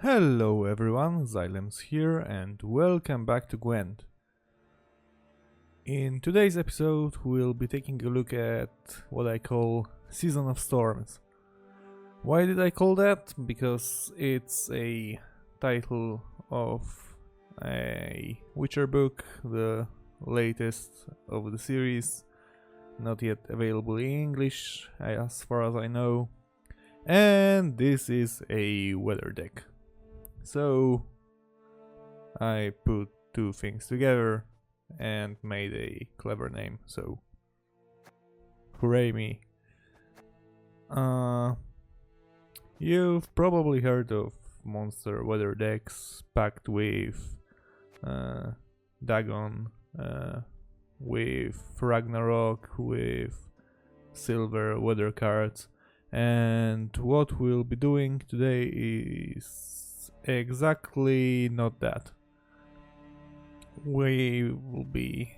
Hello everyone, Xylems here and welcome back to Gwent. In today's episode we'll be taking a look at what I call Season of Storms. Why did I call that? Because it's a title of a Witcher book, the latest of the series, not yet available in English as far as I know, and this is a weather deck. So I put two things together and made a clever name, so hooray me. You've probably heard of monster weather decks packed with Dagon, with Ragnarok, with silver weather cards, and what we'll be doing today is exactly not that. We will be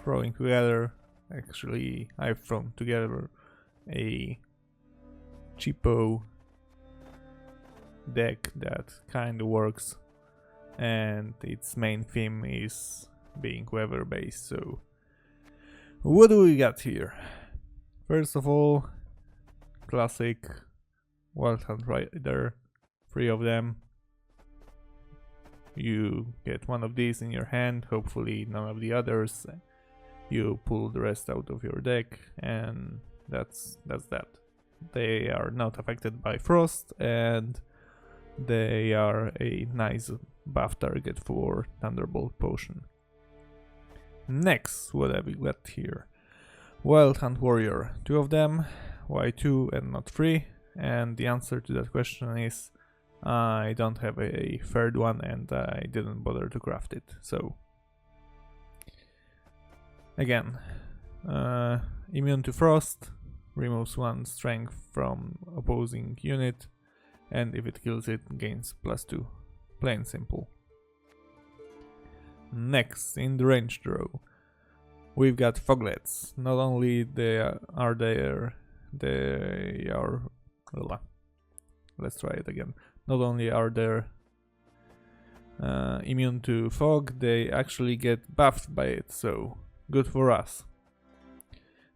throwing together, actually I've thrown together a cheapo deck that kinda works, and its main theme is being weather based. So what do we got here? First of all, classic Wild Hunt Rider, 3 of them. You get one of these in your hand, hopefully none of the others. You pull the rest out of your deck, and that's that. They are not affected by frost, and they are a nice buff target for Thunderbolt Potion. Next, what have we got here? Wild Hunt Warrior, 2 of them. Why 2 and not 3? And the answer to that question is I don't have a third one and I didn't bother to craft it. So again, immune to frost, removes 1 strength from opposing unit, and if it kills it, gains +2. Plain simple. Next, in the ranged row, we've got Foglets. Not only let's try it again. Not only are they immune to fog, they actually get buffed by it, so good for us.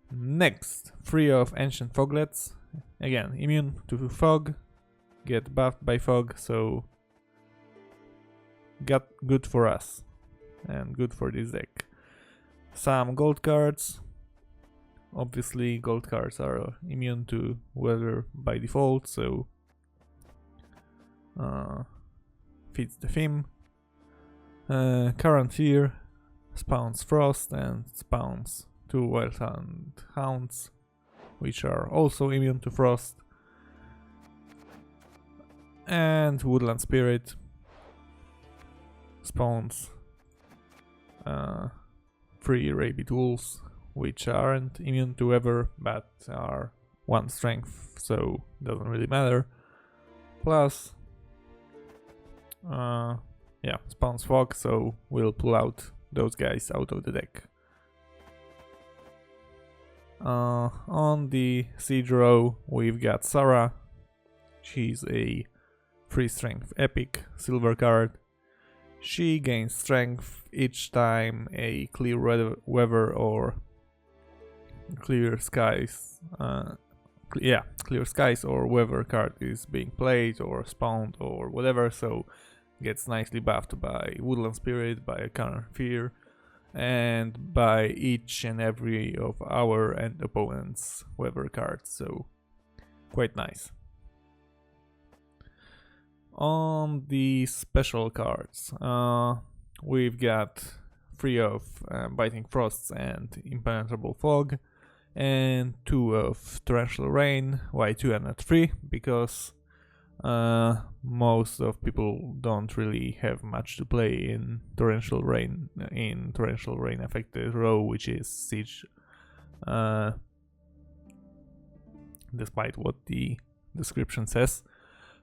Next, 3 of Ancient Foglets. Again, immune to fog, get buffed by fog, so good for us and good for this deck. Some gold cards. Obviously, gold cards are immune to weather by default, so fits the theme. Current Fear spawns Frost and spawns 2 Wild Hunt Hounds, which are also immune to Frost. And Woodland Spirit spawns 3 Rabid Wolves, which aren't immune to weather but are 1 strength, so doesn't really matter. Plus spawns fog, so we'll pull out those guys out of the deck. On the siege row, we've got Sarah. She's a 3 strength epic silver card. She gains strength each time a clear weather or clear skies or weather card is being played or spawned or whatever, so gets nicely buffed by Woodland Spirit, by Current Fear, and by each and every of our and opponent's weather cards, so quite nice. On the special cards, we've got 3 of Biting Frosts and Impenetrable Fog, and 2 of Torrential Rain. Why 2 and not 3? Because most of people don't really have much to play in Torrential Rain affected row, which is Siege, despite what the description says.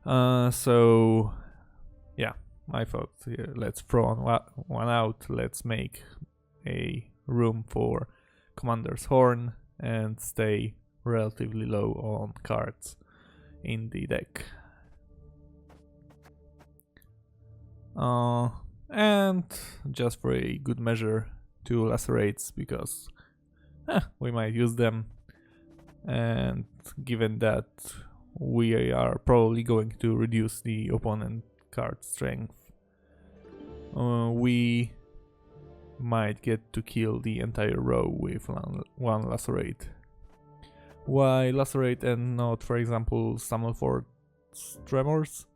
So yeah, I thought let's throw one out, let's make a room for Commander's Horn and stay relatively low on cards in the deck. And just for a good measure, 2 lacerates, because we might use them, and given that we are probably going to reduce the opponent card strength, we might get to kill the entire row with one lacerate. Why lacerate and not, for example, Stammelford's Tremors?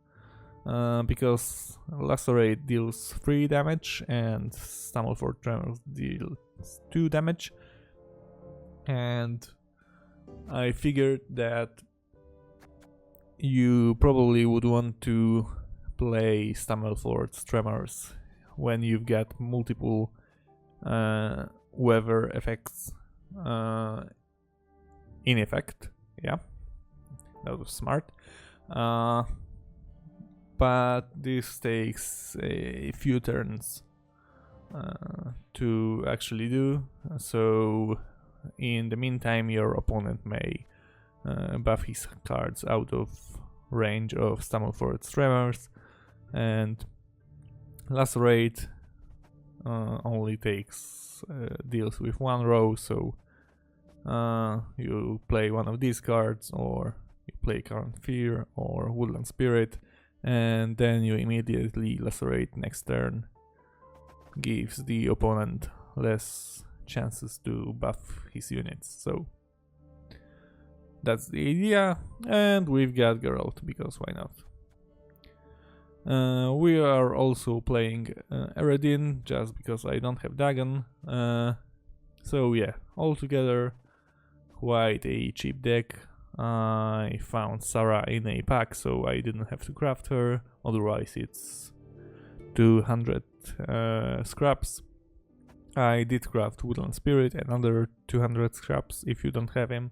Because lacerate deals 3 damage and Stammelford Tremors deals 2 damage, and I figured that you probably would want to play Stammelford's Tremors when you've got multiple weather effects in effect. Yeah, that was smart. But this takes a few turns to actually do, so in the meantime your opponent may buff his cards out of range of Stammelford's Tremors, and lacerate only deals with 1 row, so you play one of these cards, or you play Current Fear or Woodland Spirit, and then you immediately lacerate next turn. Gives the opponent less chances to buff his units, so that's the idea. And we've got Geralt, because why not? We are also playing Eredin, just because I don't have Dagon. So yeah, altogether quite a cheap deck. I found Sarah in a pack, so I didn't have to craft her, otherwise it's 200 scraps. I did craft Woodland Spirit, another 200 scraps if you don't have him.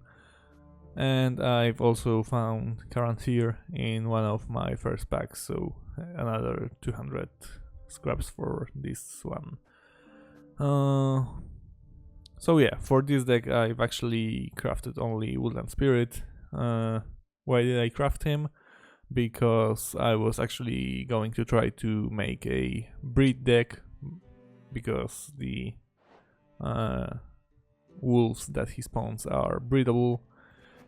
And I've also found Current Fear in one of my first packs, so another 200 scraps for this one. So yeah, for this deck I've actually crafted only Woodland Spirit. Why did I craft him? Because I was actually going to try to make a breed deck, because the wolves that he spawns are breedable,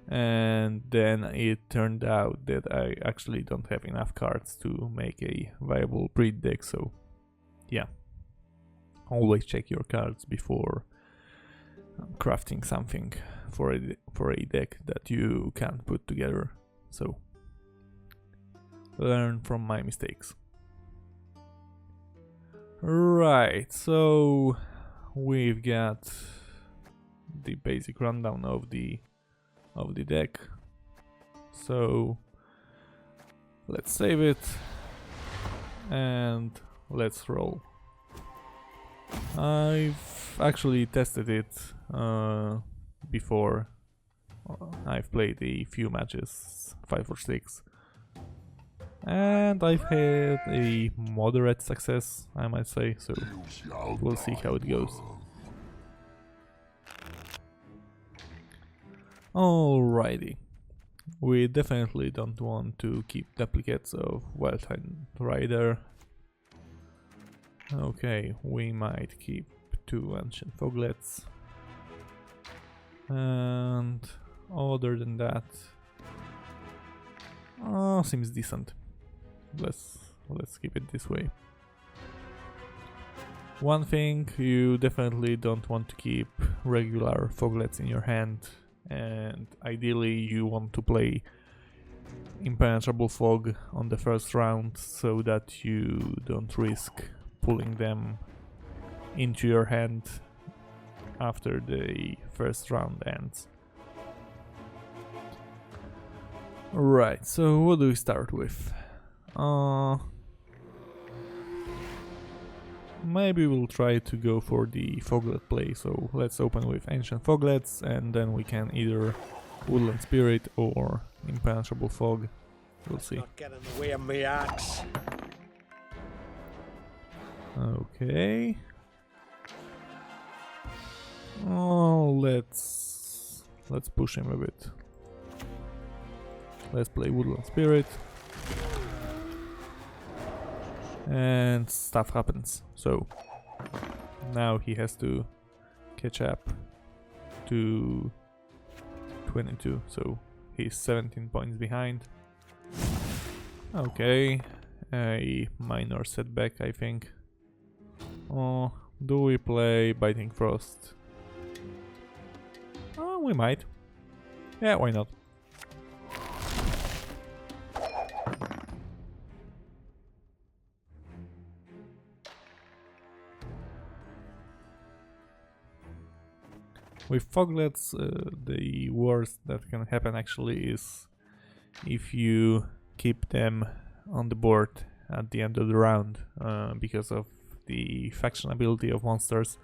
and then it turned out that I actually don't have enough cards to make a viable breed deck, so yeah. Always check your cards before crafting something for a deck that you can't put together, so learn from my mistakes. Right, so we've got the basic rundown of the deck, so let's save it and let's roll. I've actually tested it before. I've played a few matches, 5 or 6, and I've had a moderate success, I might say, so we'll see how it goes. Alrighty, we definitely don't want to keep duplicates of Wildtime Rider. Okay, we might keep 2 Ancient Foglets, and other than that, seems decent. Let's keep it this way. One thing, you definitely don't want to keep regular Foglets in your hand, and ideally you want to play Impenetrable Fog on the first round, so that you don't risk pulling them into your hand after the first round ends. Right, so what do we start with? Maybe we'll try to go for the Foglet play, so let's open with Ancient Foglets, and then we can either Woodland Spirit or Impenetrable Fog. We'll see. Not get in the way of me axe. Okay. Oh, let's push him a bit. Let's play Woodland Spirit. and stuff happens. So now he has to catch up to 22, so he's 17 points behind. Okay, a minor setback, I think. Oh, do we play Biting Frost? Oh, we might. Yeah, why not? With Foglets, the worst that can happen actually is if you keep them on the board at the end of the round, because of the faction ability of monsters,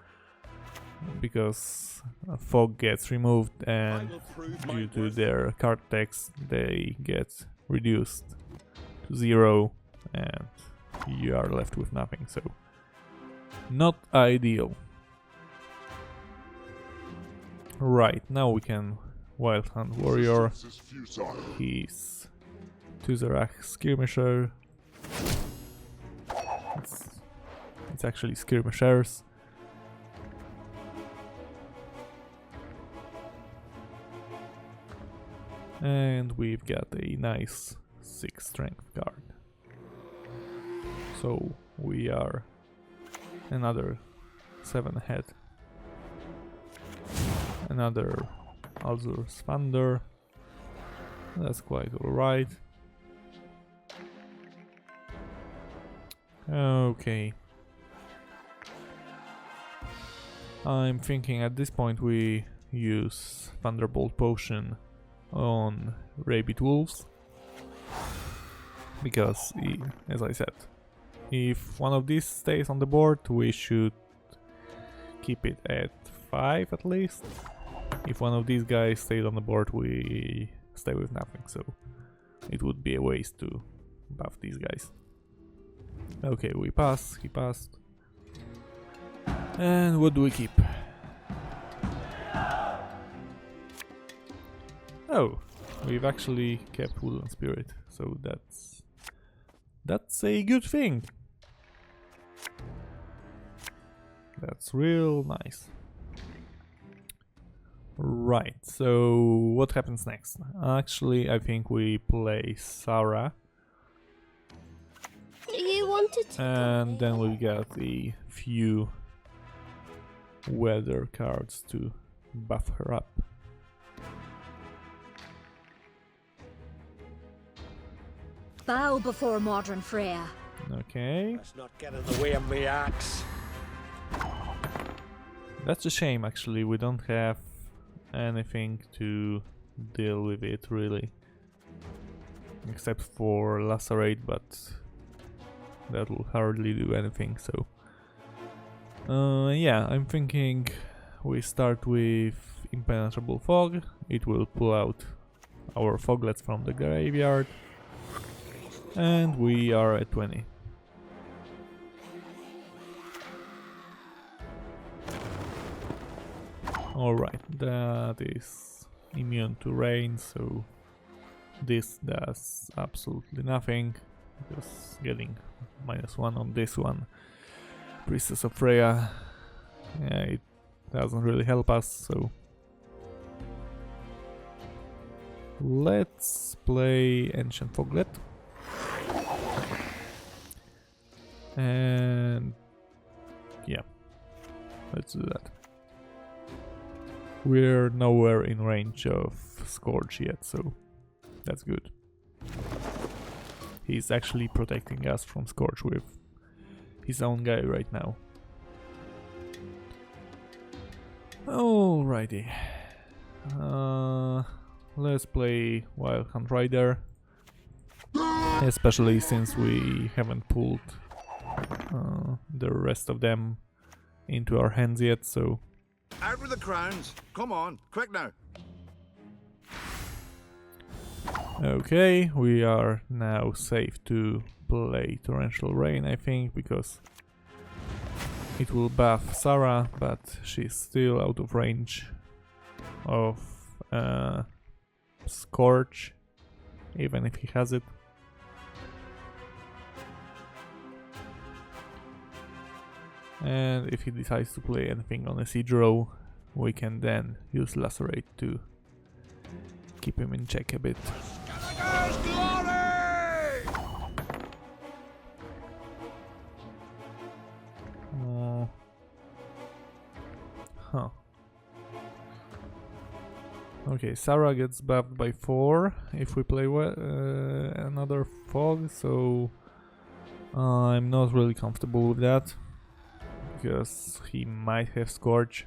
because fog gets removed and due to their card text they get reduced to 0 and you are left with nothing, so not ideal. Right, now we can Wild Hunt Warrior. He's Tuzarach Skirmisher. It's actually Skirmishers. And we've got a nice 6 strength card. So we are another 7 ahead. Another Azur's Thunder. That's quite alright. Okay. I'm thinking at this point we use Thunderbolt Potion on Rabid Wolves. Because, as I said, if one of these stays on the board, we should keep it at 5 at least. If one of these guys stays on the board, we stay with nothing, so it would be a waste to buff these guys. Okay, we pass, he passed. And what do we keep? Oh, we've actually kept Woodland Spirit, so that's a good thing. That's real nice. Right, so what happens next? Actually, I think we play Sarah. You wanted to. And then we got a few weather cards to buff her up. Bow before modern Freya. Okay. Let's not get in the way of me axe. That's a shame actually, we don't have anything to deal with it really. Except for Lacerate, but that will hardly do anything, so... yeah, I'm thinking we start with Impenetrable Fog. It will pull out our Foglets from the graveyard. And we are at 20. Alright, that is immune to rain, so this does absolutely nothing. Just getting -1 on this one. Priestess of Freya, yeah, it doesn't really help us, so let's play Ancient Foglet. And yeah, let's do that. We're nowhere in range of Scourge yet, so that's good. He's actually protecting us from Scourge with his own guy right now. Alrighty. Let's play Wild Hunt Rider. Especially since we haven't pulled the rest of them into our hands yet, so... Out with the crowns! Come on, quick now! Okay, we are now safe to play Torrential Rain, I think, because it will buff Sarah, but she's still out of range of Scorch, even if he has it. And if he decides to play anything on a siege row, we can then use Lacerate to keep him in check a bit. Huh. Okay, Sarah gets buffed by 4 if we play another fog, so I'm not really comfortable with that because he might have Scorch.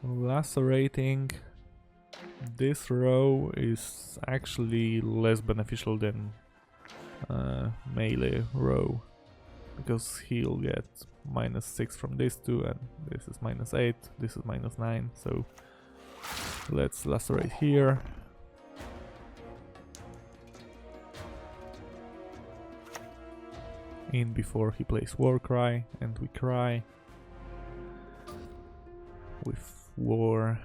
Lacerating this row is actually less beneficial than melee row because he'll get -6 from these two, and this is -8, this is -9, so let's lacerate here. In before he plays War Cry, and we cry with war,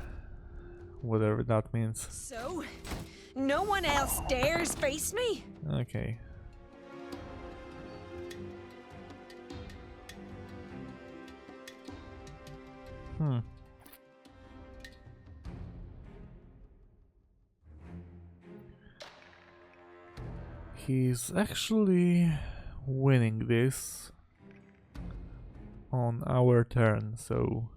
whatever that means. So, no one else dares face me? Okay. He's actually winning this on our turn, so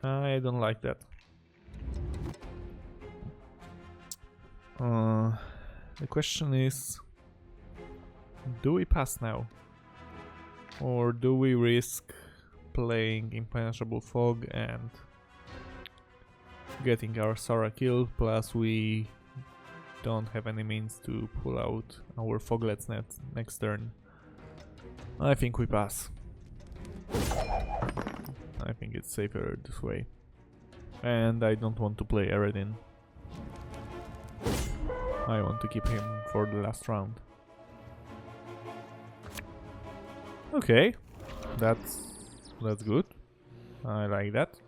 I don't like that. The question is, do we pass now? Or do we risk playing Impenetrable Fog and getting our Sarah killed, plus we don't have any means to pull out our Foglets next turn? I think we pass. I think it's safer this way. And I don't want to play Eredin. I want to keep him for the last round. Okay, that's good. I like that.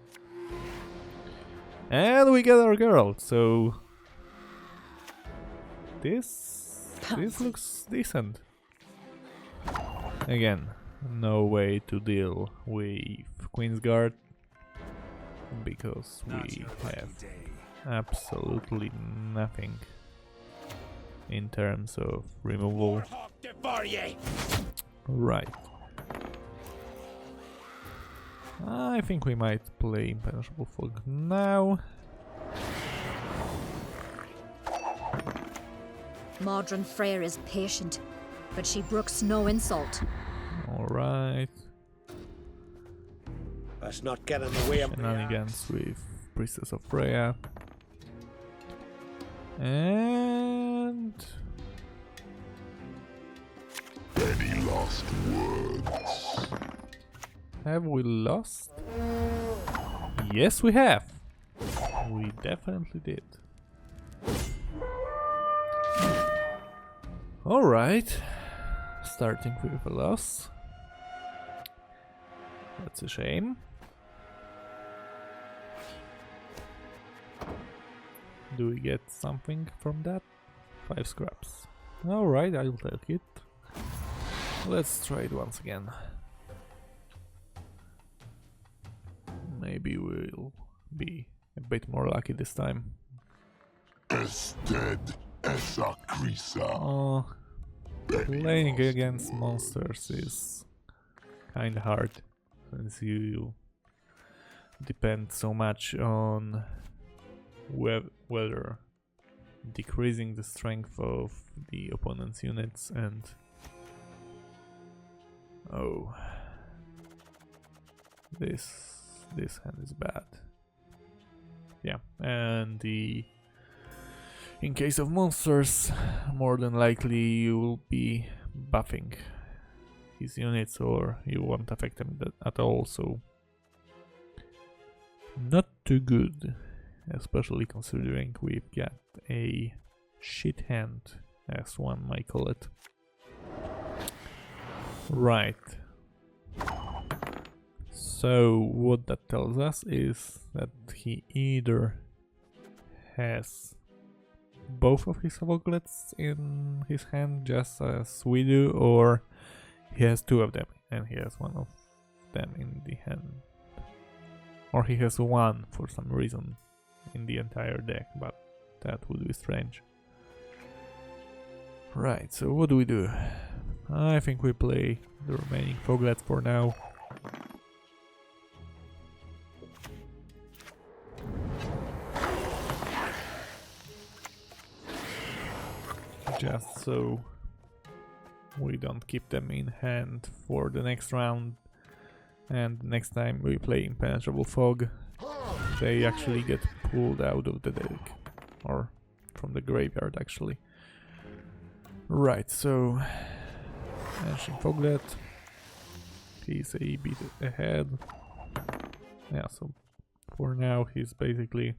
And we get our girl, so this looks decent. Again, no way to deal with Queensguard because we have absolutely nothing in terms of removal. Right. I think we might play Impenetrable Fog now. Modern Freyr is patient, but she brooks no insult. Alright. Let's not get in the way of my Shenanigans with Priestess of Freya. And Any last words? have we lost? Yes, we have. We definitely did. Alright. Starting with a loss. That's a shame. Do we get something from that? 5 scraps. Alright, I'll take it. Let's try it once again. Maybe we'll be a bit more lucky this time. Ested esa crisa. Oh, playing against monsters is kinda hard, since you depend so much on whether decreasing the strength of the opponent's units and... Oh, this hand is bad. Yeah, and in case of monsters, more than likely you will be buffing his units or you won't affect them at all, so not too good, especially considering we've got a shit hand, as one might call it. Right. So what that tells us is that he either has both of his voglets in his hand, just as we do, or he has two of them and he has one of them in the hand. Or he has one for some reason in the entire deck, but that would be strange. Right, so what do we do? I think we play the remaining foglets for now. Just so we don't keep them in hand for the next round, and next time we play Impenetrable Fog they actually get pulled out of the deck, or from the graveyard actually. Right, so Ancient Foglet, he's a bit ahead. Yeah, so for now he's basically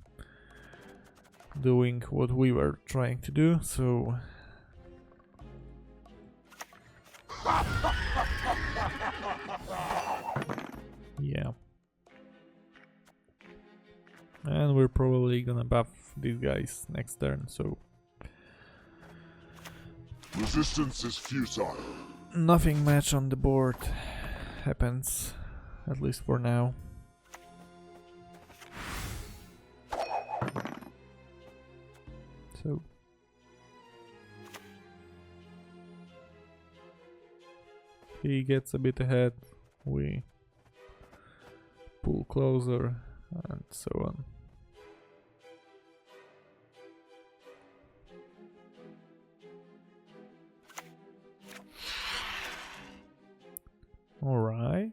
doing what we were trying to do, so yeah. And we're probably gonna buff these guys next turn, so Resistance is futile. nothing much on the board happens, at least for now. So he gets a bit ahead, we pull closer, and so on. Alright.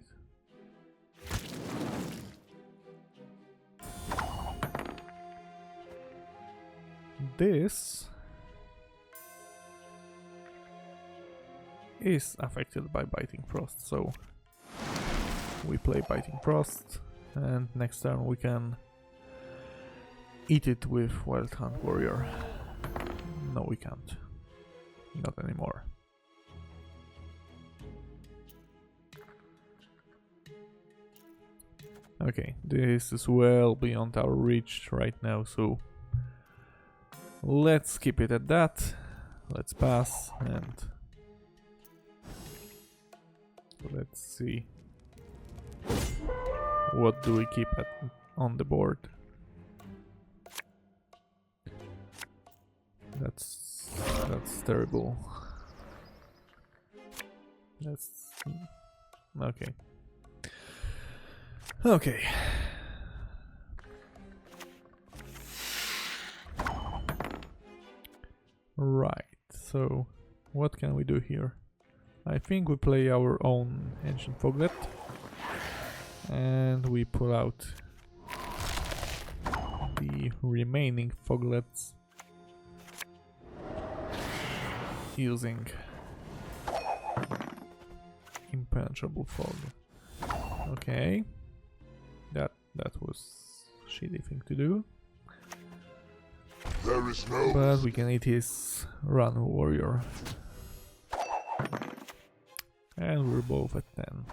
This is affected by Biting Frost, so we play Biting Frost, and next turn we can eat it with Wild Hunt Warrior. No, we can't. Not anymore. Okay, this is well beyond our reach right now, so let's keep it at that. Let's pass and let's see what do we keep on the board. That's terrible. That's okay. Okay. Right, so what can we do here? I think we play our own Ancient Foglet and we pull out the remaining Foglets using Impenetrable Fog. Okay. That was a shitty thing to do. There is no. But we can eat his Run Warrior. And we're both at 10.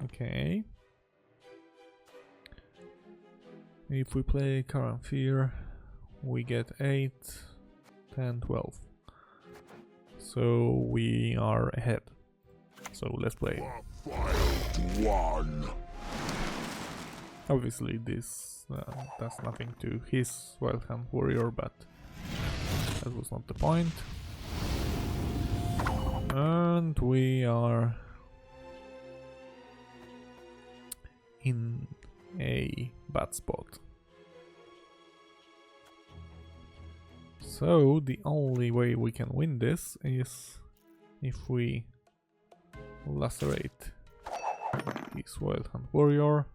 Okay. If we play Current Fear, we get 8, 10, 12. So we are ahead. So let's play. One. Obviously this does nothing to his Wild Hunt Warrior, but that was not the point. And we are in a bad spot. So the only way we can win this is if we lacerate his Wild Hunt Warrior.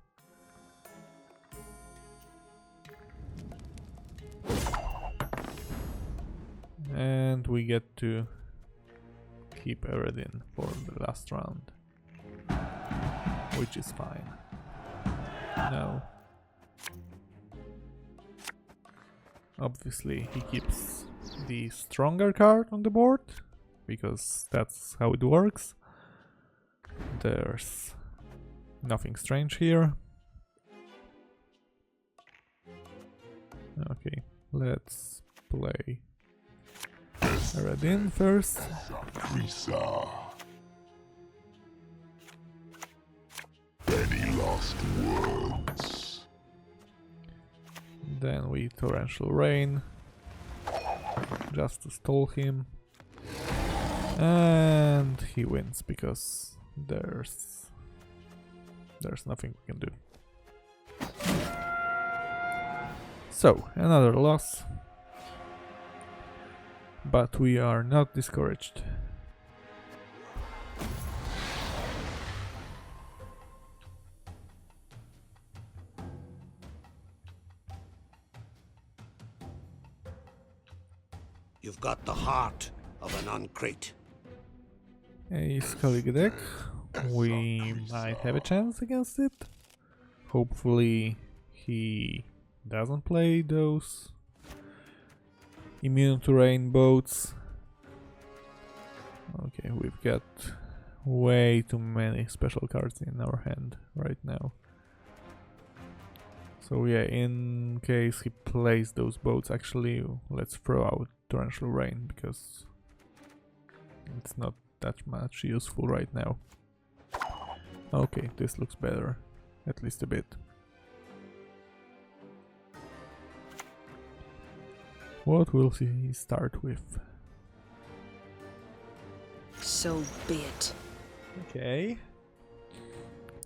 And we get to keep Eredin for the last round, which is fine. Now, obviously he keeps the stronger card on the board, because that's how it works. There's nothing strange here. Okay, let's play Red in first. Risa. Any last words? Then we torrential rain. Just to stall him. And he wins because there's nothing we can do. So, another loss. But we are not discouraged. You've got the heart of an uncrate. A Scully deck. We might have a chance against it. Hopefully he doesn't play those immune to rain boats. Okay, we've got way too many special cards in our hand right now. So yeah, in case he plays those boats, actually let's throw out torrential rain because it's not that much useful right now. Okay, this looks better, at least a bit. What will he start with? So be it. Okay.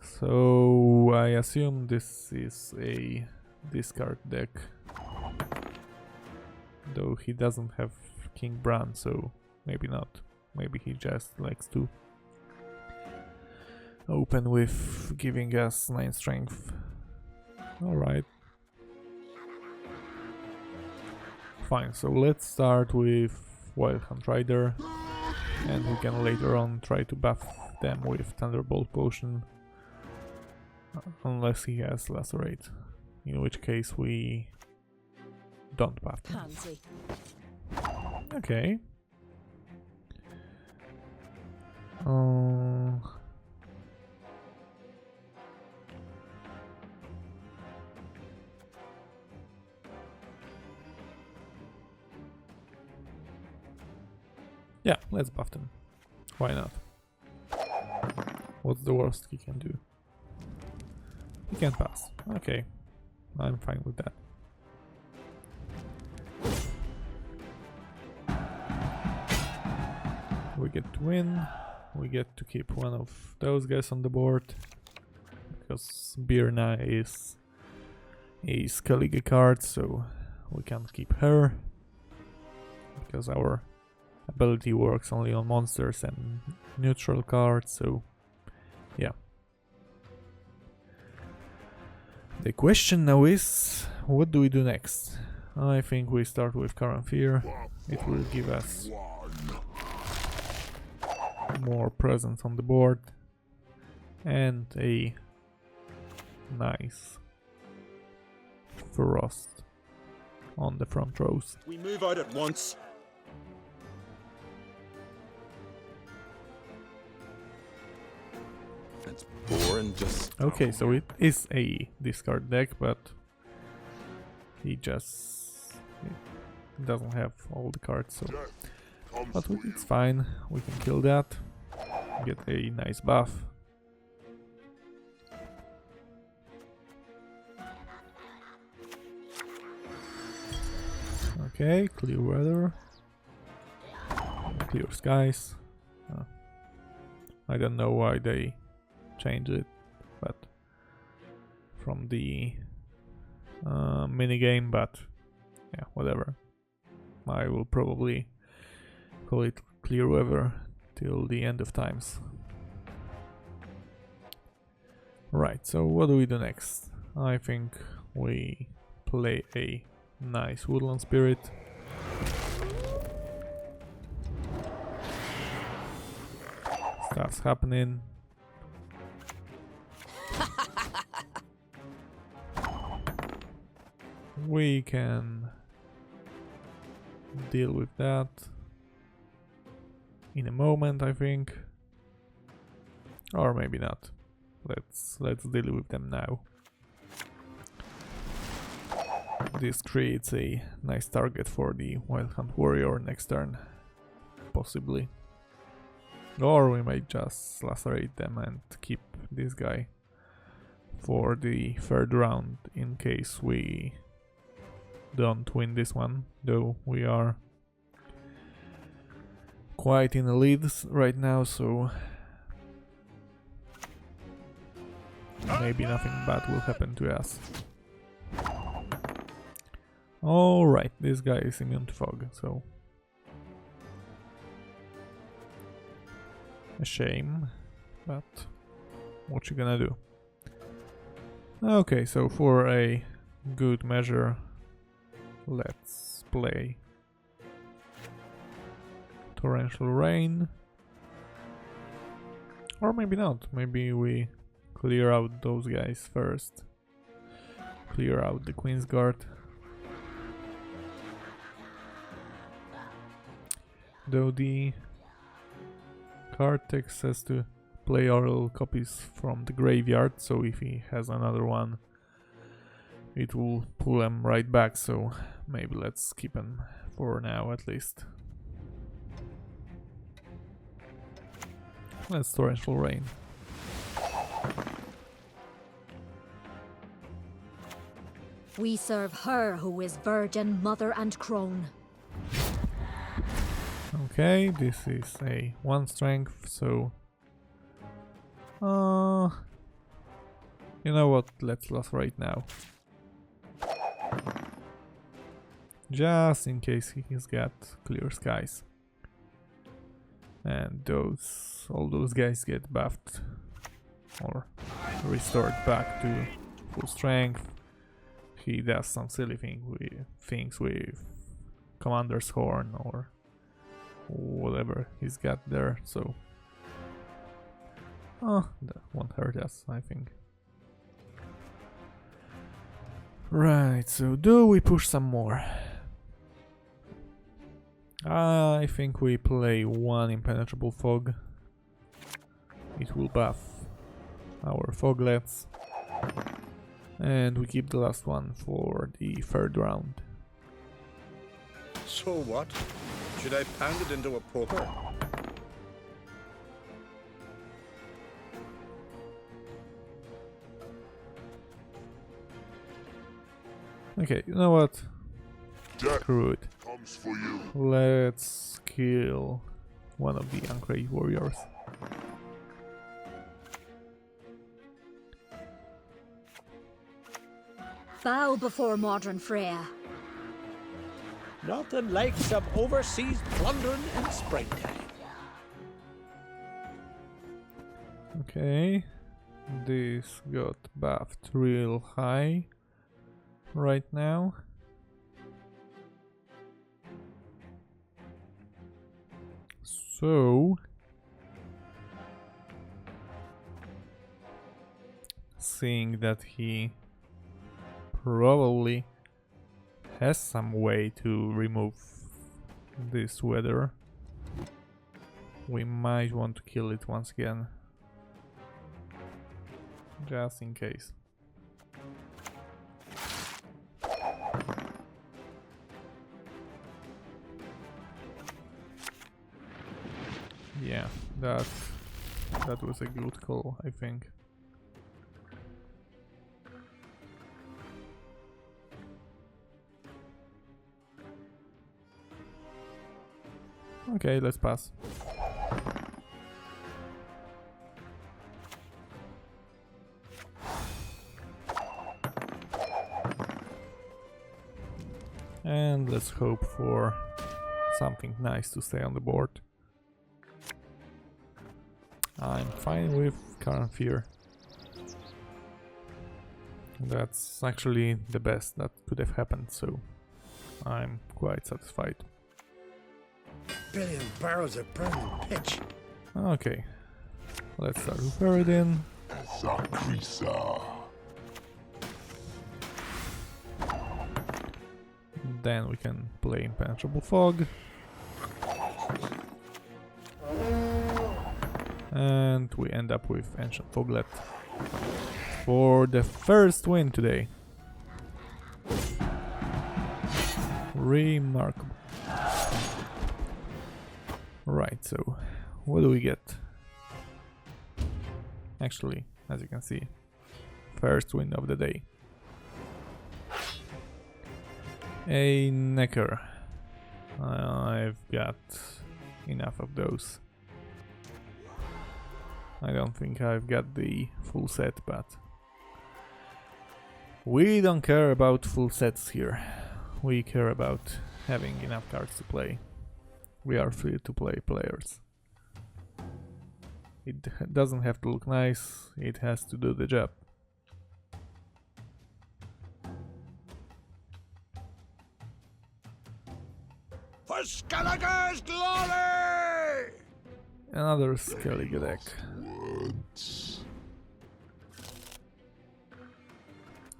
So I assume this is a discard deck. Though he doesn't have King Bran, so maybe not. Maybe he just likes to open with giving us 9 strength. Alright. Fine, so let's start with Wild Hunt Rider. And we can later on try to buff them with Thunderbolt Potion. Unless he has Lacerate. In which case we don't buff them. Pansy. Okay. Yeah, let's buff them. Why not? What's the worst he can do? He can pass. Okay. I'm fine with that. We get to win. We get to keep one of those guys on the board. Because Birna is a Skellige card, so we can't keep her. Because our ability works only on monsters and neutral cards, so yeah. The question now is, what do we do next? I think we start with Current Fear. It will give us more presence on the board and a nice Frost on the front rows. We move out at once. It's boring, just... Okay, so it is a discard deck, but he just doesn't have all the cards, so but it's fine. We can kill that. Get a nice buff. Okay, clear weather. Clear skies. I don't know why they changed it, but from the minigame, but yeah, whatever. I will probably call it clear weather till the end of times. Right, so what do we do next? I think we play a nice Woodland Spirit. Stuff's happening. We can deal with that in a moment, I think, or maybe not. Let's deal with them now. This creates a nice target for the Wild Hunt Warrior next turn, possibly. Or we might just lacerate them and keep this guy for the third round in case we don't win this one, though we are quite in the lead right now, so maybe nothing bad will happen to us. Alright, this guy is immune to fog, so a shame, but what you gonna do? Okay, so for a good measure, let's play torrential rain. Or maybe not, maybe we clear out those guys first. Clear out the Queen's Guard. Though the card text says to play all copies from the graveyard, so if he has another one it will pull them right back, so maybe let's keep him for now at least. Let's torrential rain. We serve her who is virgin, mother and crone. Okay, this is a 1 strength, so you know what, let's lacerate now. Just in case he's got clear skies. And all those guys get buffed or restored back to full strength. He does some silly things with Commander's Horn or whatever he's got there, so that won't hurt us, I think. Right, so do we push some more? I think we play 1 impenetrable fog. It will buff our foglets, and we keep the last one for the third round. So what? Should I pound it into a poker? Okay, you know what? Death Screw it. comes for you. Let's kill one of the uncrate warriors. Bow before modern Freya. Nothing like some overseas plundering in springtime. Okay, this got buffed real high right now. So seeing that he probably has some way to remove this weather, we might want to kill it once again, just in case. Yeah, that was a good call, I think. Okay, let's pass. And let's hope for something nice to stay on the board. I'm fine with current fear. That's actually the best that could have happened, so I'm quite satisfied. Billion barrels of burning pitch. Okay, let's start with Paradin. Sacrisa. Then we can play Impenetrable Fog. And we end up with Ancient Foglet for the first win today. Remarkable. Right, so what do we get? Actually, as you can see, first win of the day. A necker. I've got enough of those. I don't think I've got the full set, but we don't care about full sets here. We care about having enough cards to play. We are free to play players. It doesn't have to look nice, it has to do the job. For Skellige's glory! Another Skellige deck.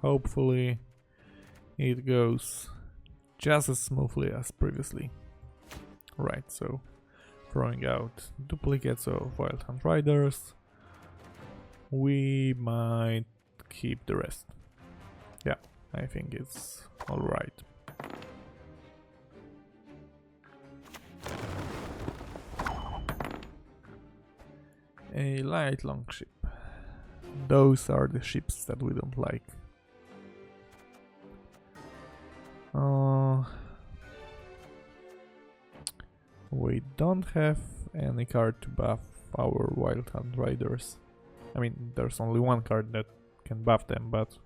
Hopefully it goes just as smoothly as previously. Right, so throwing out duplicates of Wild Hunt Riders. We might keep the rest. Yeah, I think it's alright. A light longship. Those are the ships that we don't like. We don't have any card to buff our Wild Hunt Riders. I mean, there's only one card that can buff them, but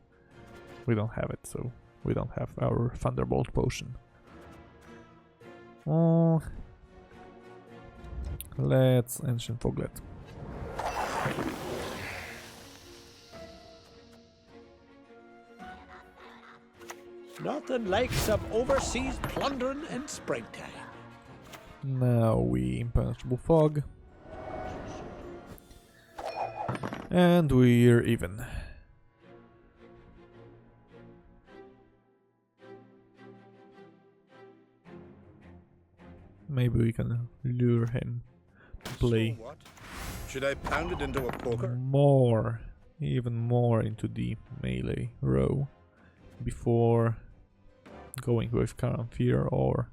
we don't have it, so we don't have our Thunderbolt potion. Let's Ancient Foglet. Nothing like some overseas plundering in springtime. Now we Impenetrable Fog. And we're even. Maybe we can lure him to play So what? Should I pound it into a poker? more, even more into the melee row before going with Current Fear or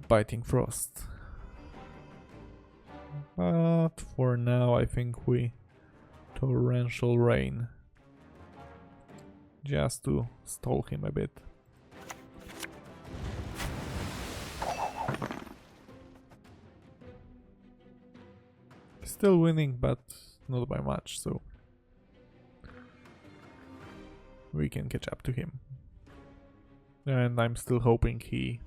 Biting Frost. But for now I think we Torrential Rain, just to stall him a bit. Still winning, but not by much, so we can catch up to him. And I'm still hoping he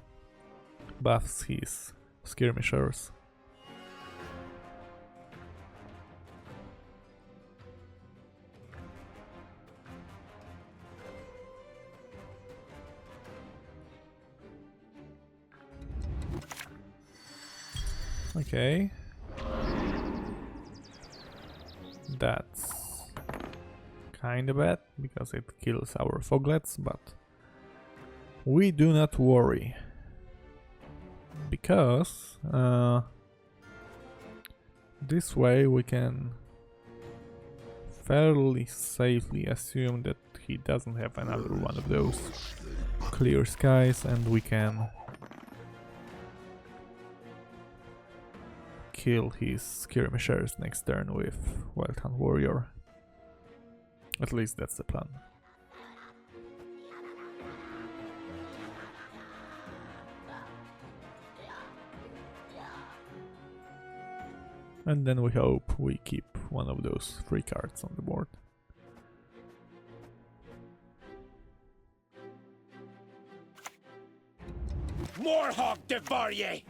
buffs his skirmishers. Okay. That's kinda bad, because it kills our foglets, but we do not worry. Because this way we can fairly safely assume that he doesn't have another one of those clear skies, and we can kill his skirmishers next turn with Wild Hunt Warrior. At least that's the plan. And then we hope we keep one of those free cards on the board. Morhawk Devarye!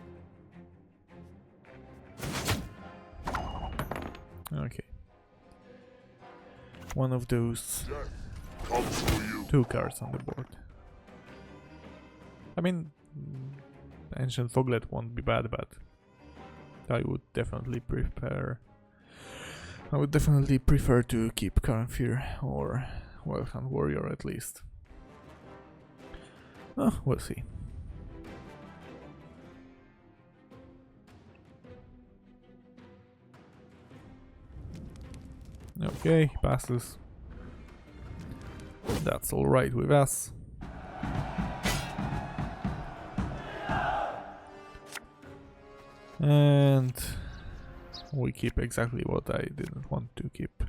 Okay. One of those Comes for you. two cards on the board. I mean, Ancient Foglet won't be bad, but I would definitely prefer to keep Current Fear or Wild Hunt Warrior at least. Oh, we'll see. Okay, he passes. That's alright with us. And we keep exactly what I didn't want to keep.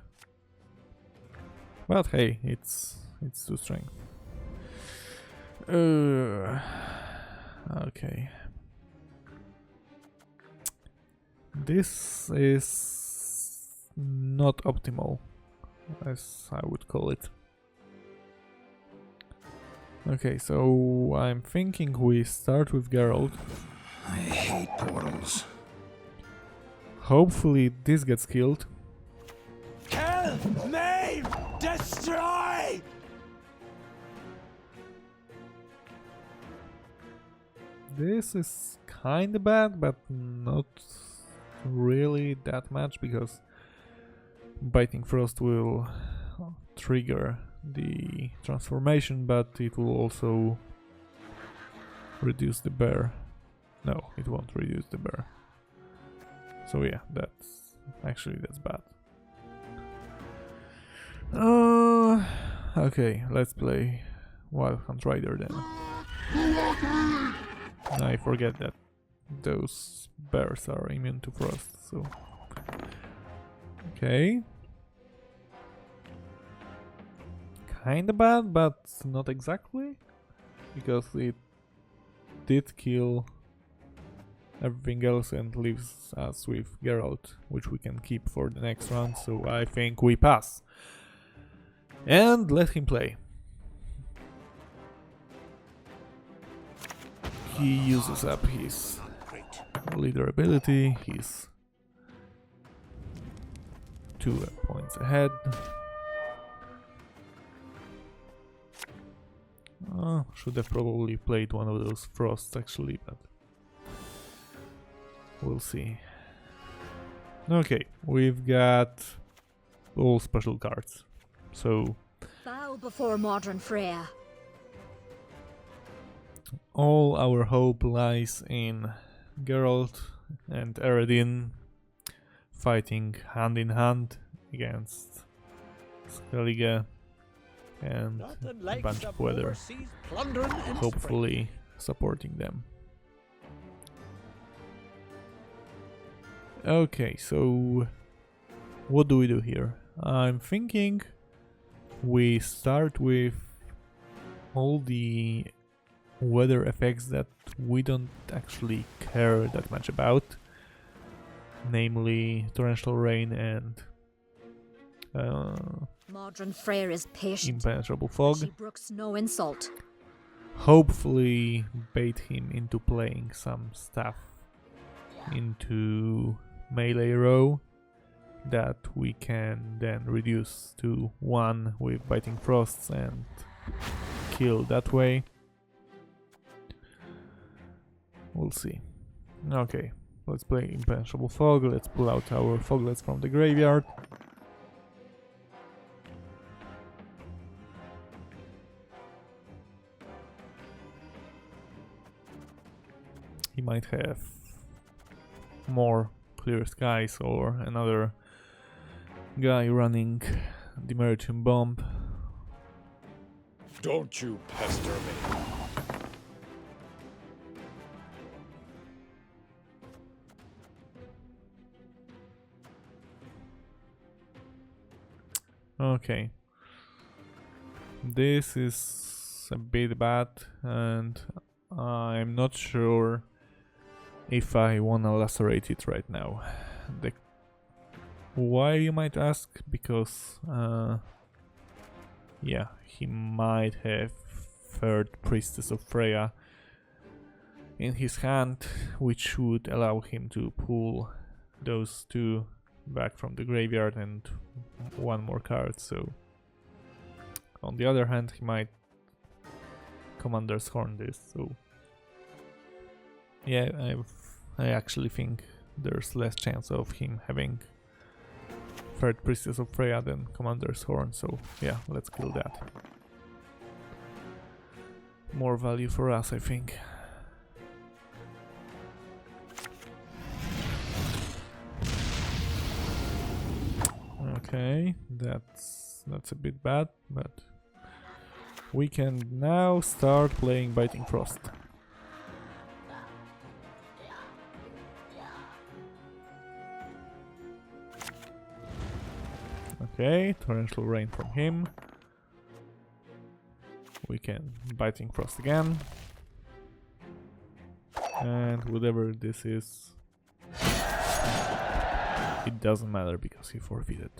But hey, it's 2 strength. Okay. This is not optimal, as I would call it. Okay, so I'm thinking we start with Geralt. I hate portals. Hopefully this gets killed. Kill! Maim! Destroy! This is kinda bad, but not really that much, because Biting Frost will trigger the transformation, but it will also reduce the bear. No, it won't reduce the bear. So yeah, that's bad. Okay, let's play Wild Hunt Rider then. I forget that those bears are immune to frost, so... Okay. Kinda bad, but not exactly, because it did kill everything else and leaves us with Geralt, which we can keep for the next round, so I think we pass. And let him play. He uses up his leader ability, he's 2 points ahead. Should have probably played one of those frosts actually, but we'll see. Okay, we've got all special cards, so Bow before modern Freya. all our hope lies in Geralt and Eredin fighting hand in hand against Skellige and a bunch of weather, hopefully supporting them. Okay, so what do we do here? I'm thinking we start with all the weather effects that we don't actually care that much about, namely torrential rain and Modern Freya is patient. impenetrable fog. She brooks no insult. Hopefully bait him into playing some stuff into melee row that we can then reduce to 1 with Biting Frosts and kill that way. We'll see. Okay, let's play Impenetrable Fog. Let's pull out our foglets from the graveyard. He might have more Clear Skies or another guy running the Maritime Bomb. Don't you pester me. Okay. This is a bit bad, and I'm not sure if I wanna lacerate it right now. Why, you might ask? Because yeah, he might have 3rd Priestess of Freya in his hand, which would allow him to pull those 2 back from the graveyard and 1 more card. So on the other hand, he might Commander's Horn this, so yeah, I actually think there's less chance of him having 3rd Priestess of Freya than Commander's Horn, so yeah, let's kill that. More value for us, I think. Okay, that's a bit bad, but we can now start playing Biting Frost. Okay, torrential rain from him. We can biting frost again. And whatever this is, it doesn't matter because he forfeited.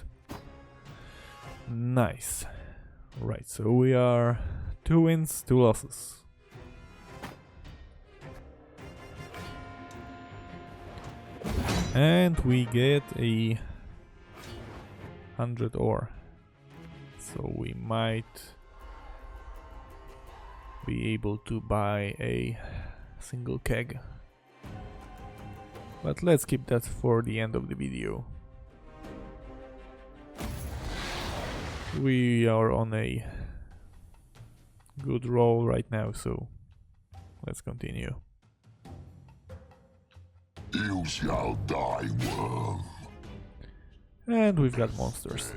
Nice. Right, so we are 2 wins, 2 losses. And we get a 100 ore. So we might be able to buy a single keg. But let's keep that for the end of the video. We are on a good roll right now, so let's continue. You shall die, worm. And we've got monsters.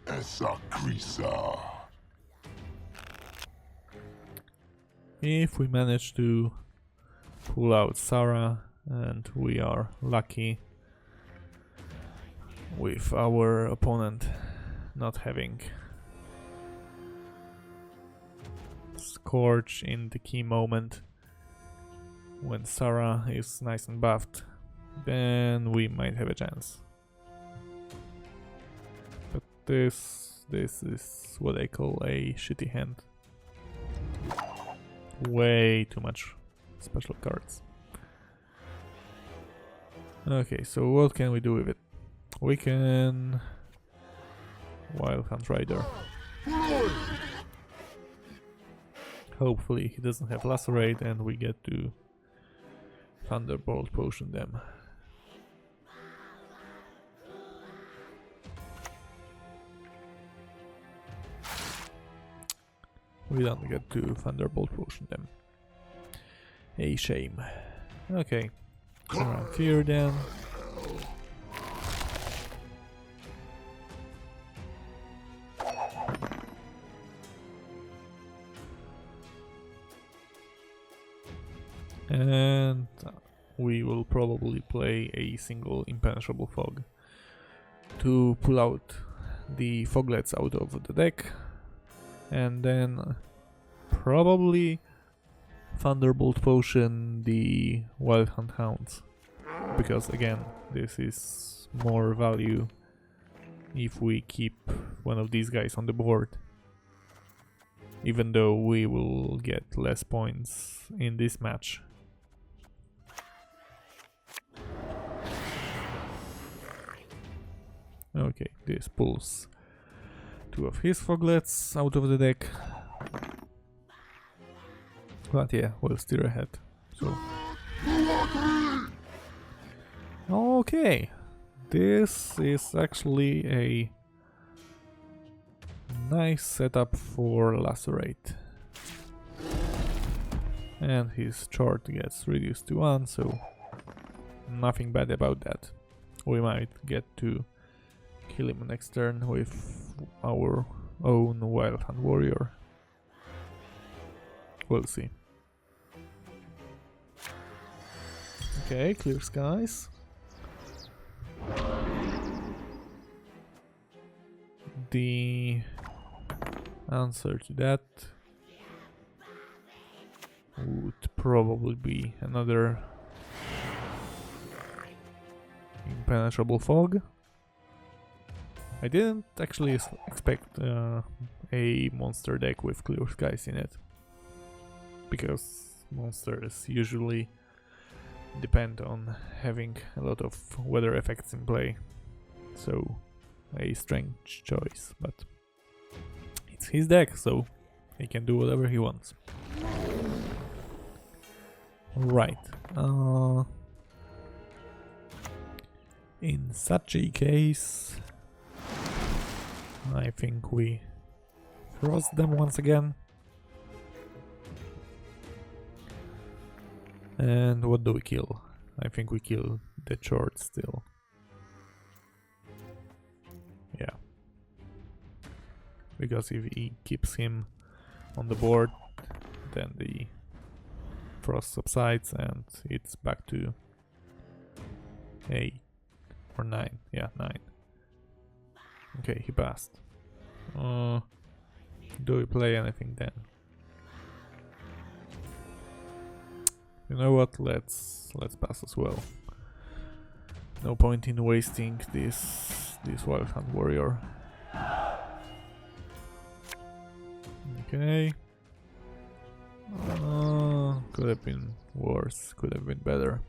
Essa Crisa. If we manage to pull out Sarah, and we are lucky with our opponent not having Scorch in the key moment when Sarah is nice and buffed, then we might have a chance. But this is what I call a shitty hand. Way too much special cards. Okay, so what can we do with it? We can Wild Hunt Rider. Hopefully he doesn't have Lacerate and we get to Thunderbolt Potion them. We don't get to Thunderbolt Potion them. A shame. Okay. Around here then. And we will probably play a single Impenetrable Fog to pull out the Foglets out of the deck, and then probably Thunderbolt Potion the Wild Hunt Hounds, because again this is more value if we keep one of these guys on the board, even though we will get less points in this match. Okay, this pulls 2 of his Foglets out of the deck. But yeah, we'll steer ahead. So okay, this is actually a nice setup for Lacerate. And his chart gets reduced to 1, so nothing bad about that. We might get to kill him next turn with our own Wild Hunt Warrior. We'll see. Okay, clear skies. The answer to that would probably be another Impenetrable Fog. I didn't actually expect a monster deck with clear skies in it, because monsters usually depend on having a lot of weather effects in play, so a strange choice, but it's his deck, so he can do whatever he wants. Right. In such a case, I think we frost them once again. And what do we kill? I think we kill the Chord still. Yeah. Because if he keeps him on the board, then the frost subsides and it's back to 8 or 9. Yeah, 9. Okay, he passed. Do we play anything then? You know what? Let's pass as well. No point in wasting this Wild Hunt Warrior. Okay. Could have been worse. Could have been better.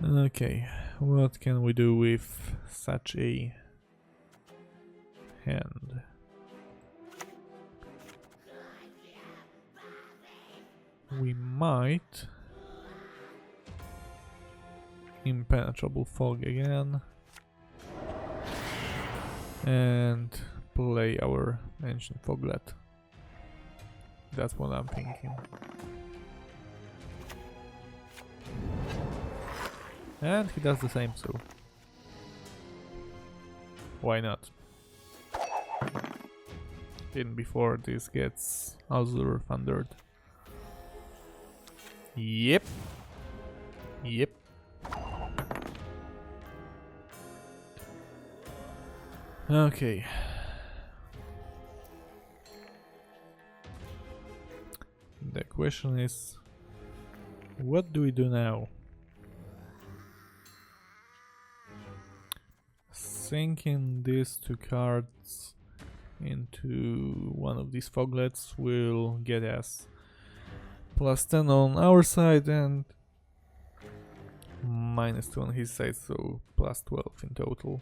Okay, what can we do with such a hand? We might impenetrable fog again and play our ancient foglet. That's what I'm thinking. And he does the same, so why not? Even before this gets Azure Thundered. Yep. Yep. Okay. The question is, what do we do now? Sinking these two cards into one of these foglets will get us +10 on our side and -2 on his side, so +12 in total.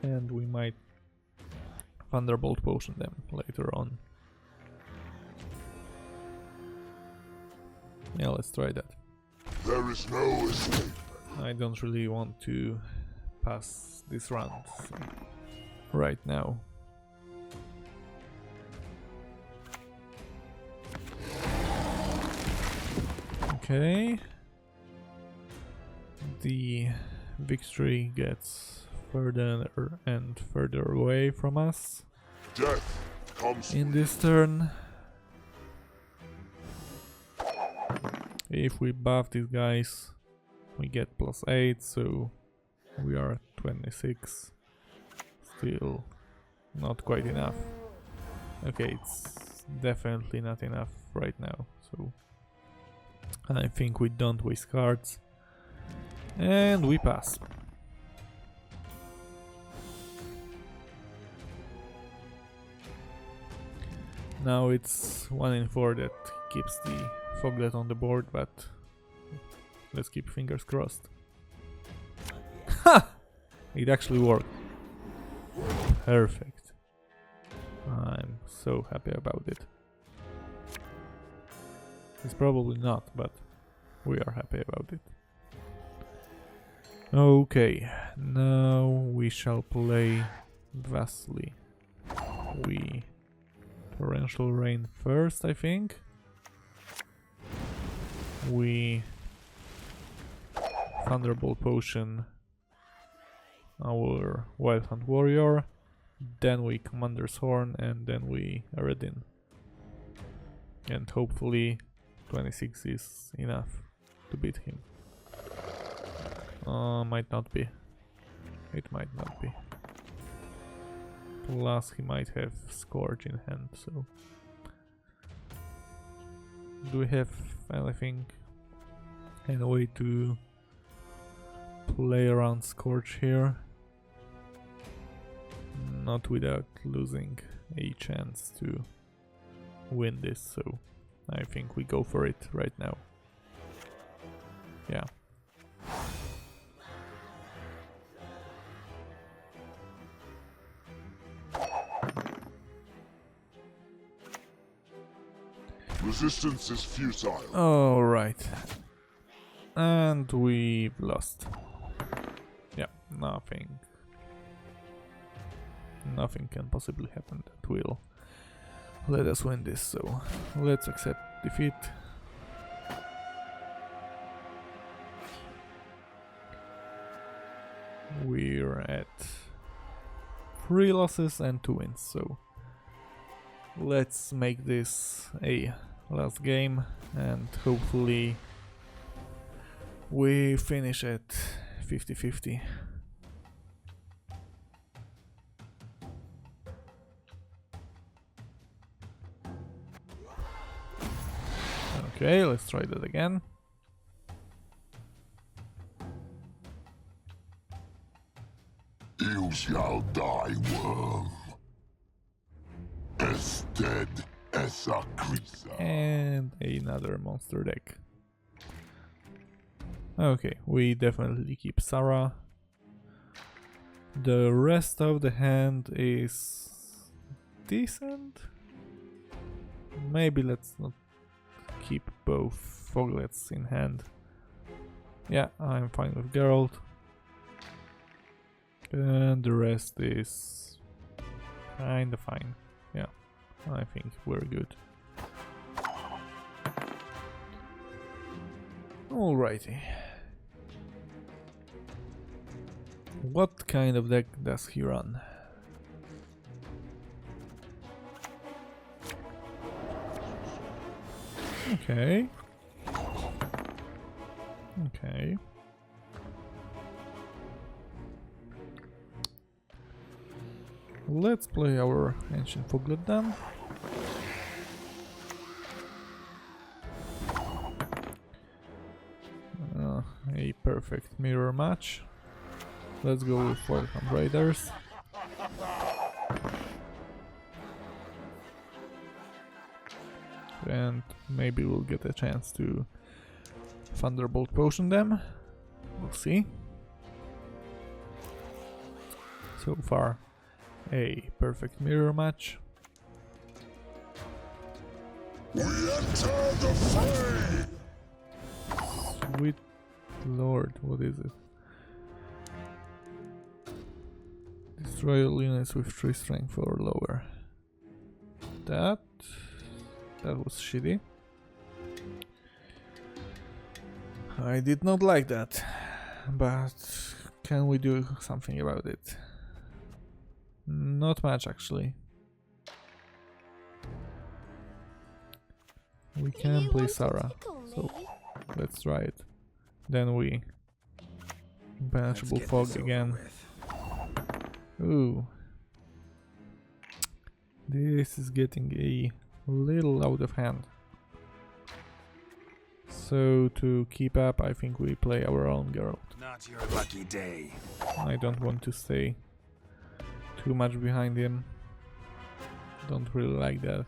And we might Thunderbolt Potion them later on. Yeah, let's try that. There is no escape. I don't really want to pass this round right now. Okay. The victory gets further and further away from us Death comes in this turn. If we buff these guys, we get +8, so we are at 26. Still not quite enough. Okay, it's definitely not enough right now, so I think we don't waste cards. And we pass. Now it's 1 in 4 that keeps the foglet on the board, but let's keep fingers crossed. Ha! It actually worked. Perfect. I'm so happy about it. It's probably not, but we are happy about it. Okay, now we shall play Vasily. We Torrential Rain first, I think. We Thunderbolt Potion our Wild Hunt Warrior, then we Commander's Horn, and then we Eredin. And hopefully 26 is enough to beat him. Might not be. It might not be. Plus he might have Scourge in hand, so... Do we have anything? Any way to play around Scourge here? Not without losing a chance to win this, so I think we go for it right now. Yeah. Resistance is futile. Alright. And we've lost. Yeah, nothing. Nothing can possibly happen that will let us win this, so let's accept defeat. We're at 3 losses and 2 wins, so let's make this a last game and hopefully we finish at 50-50. Okay, let's try that again. You shall die, worm. As dead as a creature. And another monster deck. Okay, we definitely keep Sarah. The rest of the hand is decent. Maybe let's not keep both Foglets in hand. Yeah, I'm fine with Geralt. And the rest is kinda fine. Yeah, I think we're good. Alrighty. What kind of deck does he run? Okay. Okay. Let's play our Ancient Foglet then. A perfect mirror match. Let's go with Welcome Raiders. And maybe we'll get a chance to Thunderbolt Potion them. We'll see. So far, a perfect mirror match. We enter the fray! Sweet lord, what is it? Destroy all units with 3 strength or lower. That was shitty. I did not like that, but can we do something about it? Not much, actually. We can play Sarah, so let's try it. Then we Impenetrable Fog again. Ooh. This is getting a little out of hand. So to keep up, I think we play our own Geralt. Not your lucky day. I don't want to stay too much behind him. Don't really like that.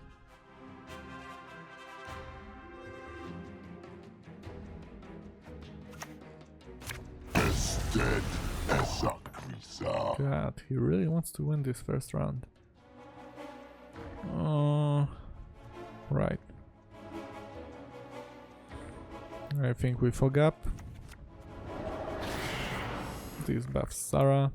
As dead as a creature. God, he really wants to win this first round. Right. I think we fog up. This buffs Sarah.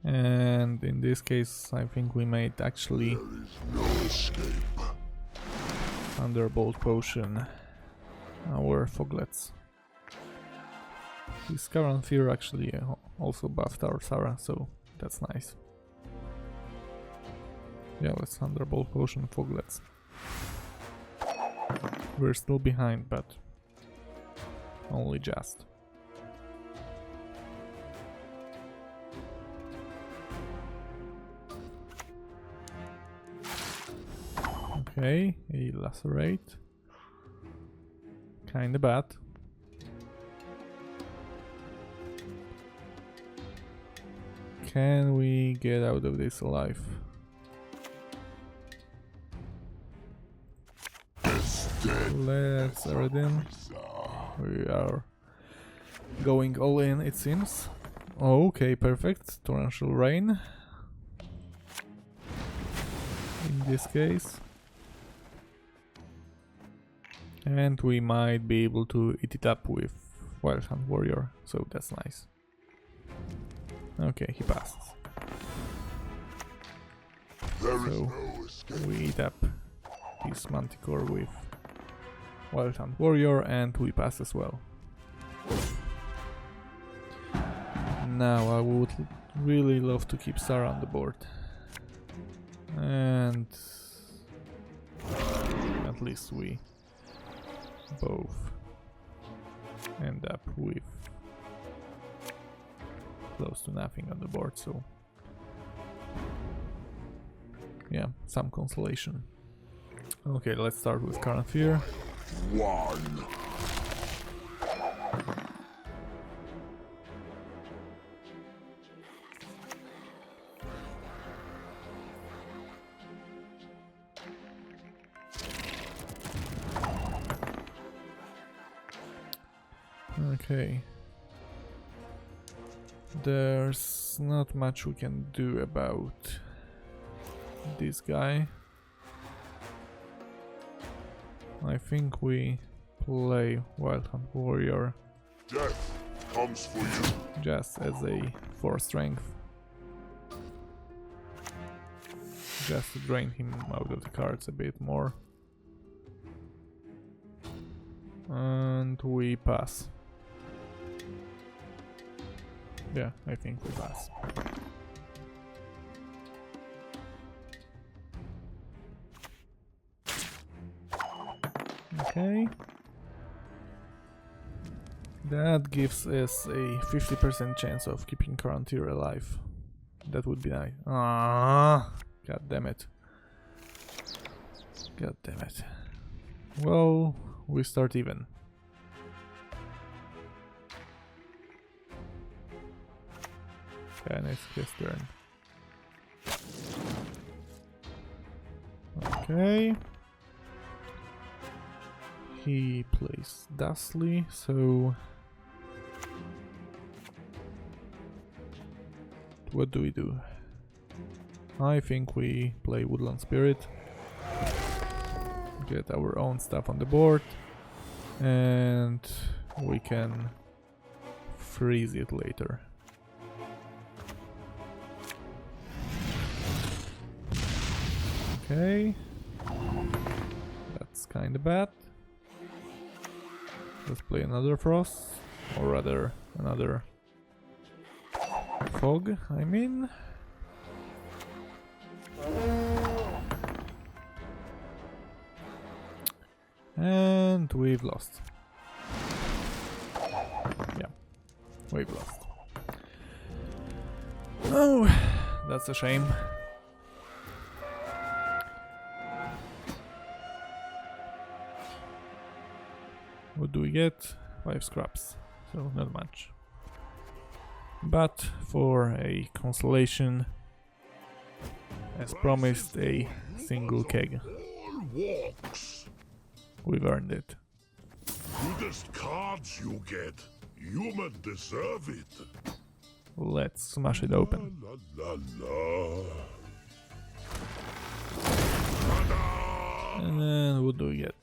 And in this case, I think we might actually There is no escape. Thunderbolt Potion our Foglets. This Scaran Fear actually also buffed our Sarah, so that's nice. Yeah, let's Thunderbolt Potion Foglets. We're still behind, but only just. Okay, a Lacerate. Kinda bad. Can we get out of this alive? Let's Eredin. We are going all in, it seems. Okay, perfect. Torrential Rain. In this case. And we might be able to eat it up with Wild Hunt Warrior, so that's nice. Okay, he passes. So we eat up this Manticore with Wild Hunt Warrior and we pass as well. Now I would really love to keep Sarah on the board. And at least we both end up with close to nothing on the board, so yeah, some consolation. Okay, let's start with Current Fear. 1. Okay. There's not much we can do about this guy. I think we play Wild Hunt Warrior Death comes for you. just as a 4 strength. Just to drain him out of the cards a bit more. And we pass. Yeah, I think we pass. Okay. That gives us a 50% chance of keeping Current-Tier alive. That would be nice. Ah, god damn it. God damn it. Well, we start even. And it's his turn. Okay. He plays Dustly, so what do we do? I think we play Woodland Spirit, get our own stuff on the board, and we can freeze it later. Okay, that's kinda bad. Let's play another Frost, or rather another Fog, I mean. And we've lost. Yeah, we've lost. Oh, that's a shame. What do we get? 5 scraps, so not much. But for a consolation, as promised, a single keg. All walks. We've earned it. Goodest cards you get. Human deserve it. Let's smash it open. La la la. And then what do we get?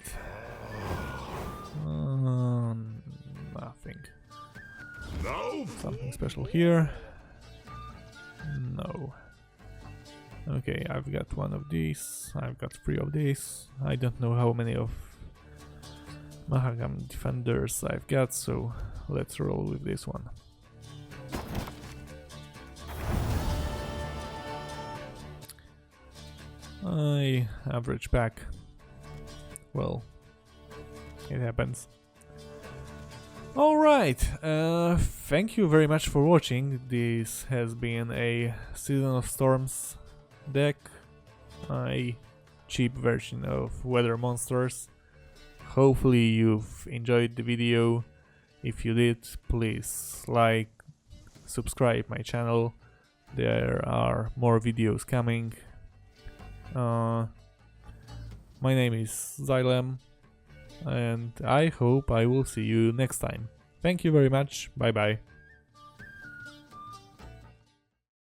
Nothing. Now Something special here? No. Okay, I've got 1 of these, I've got 3 of these. I don't know how many of Mahagam Defenders I've got, so let's roll with this one. I average back. Well, it happens. Alright, thank you very much for watching. This has been a Season of Storms deck, a cheap version of Weather Monsters. Hopefully you've enjoyed the video. If you did, please like, subscribe my channel. There are more videos coming. My name is Xylem, and I hope I will see you next time. Thank you very much, bye bye.